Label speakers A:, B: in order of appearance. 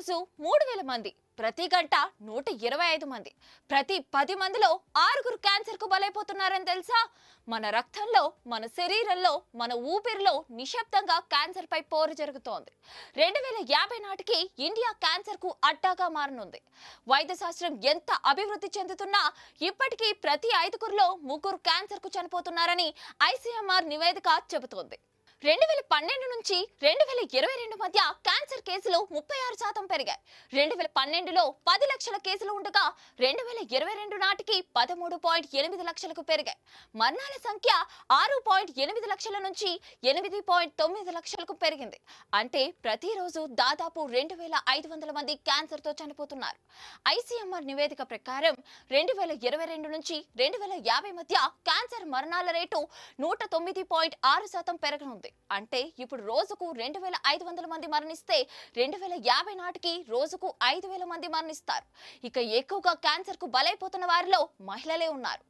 A: రోజు 3,000 మంది, ప్రతి గంట 125 మంది, ప్రతి 10 మందిలో 6 క్యాన్సర్ కు బలైపోతున్నారని తెలుసా? మన రక్తంలో, మన శరీరంలో, మన ఊపిరిలో నిశ్శబ్దంగా క్యాన్సర్ పై పోరు జరుగుతోంది. 2050 నాటికి ఇండియా క్యాన్సర్ కు అడ్డాగా మారనుంది. వైద్య శాస్త్రం ఎంత అభివృద్ధి చెందుతున్నా ఇప్పటికీ ప్రతి 5గురిలో 3 క్యాన్సర్ కు చనిపోతున్నారని ఐసీఎంఆర్ నివేదిక చెబుతోంది. 2012 నుంచి 2022 మధ్య క్యాన్సర్ కేసులు 36% పెరిగాయి. 2012లో 10 లక్షల కేసులు ఉండగా 2022 నాటికి 13.8 లక్షలకు పెరిగాయి. మరణాల సంఖ్య 6.8 లక్షల నుంచి 8.9 లక్షలకు పెరిగింది. అంటే ప్రతిరోజు దాదాపు 2,500 మంది క్యాన్సర్ తో చనిపోతున్నారు. ఐసీఎంఆర్ నివేదిక ప్రకారం 2022 నుంచి 2050 మధ్య క్యాన్సర్ మరణాల రేటు 109.6% పెరగనుంది. అంటే ఇప్పుడు రోజుకు 2,500 మంది మరణిస్తే 2050 నాటికి రోజుకు 5,000 మంది మరణిస్తారు. ఇక ఎక్కువగా క్యాన్సర్ కు బలైపోతున్న వారిలో మహిళలే ఉన్నారు.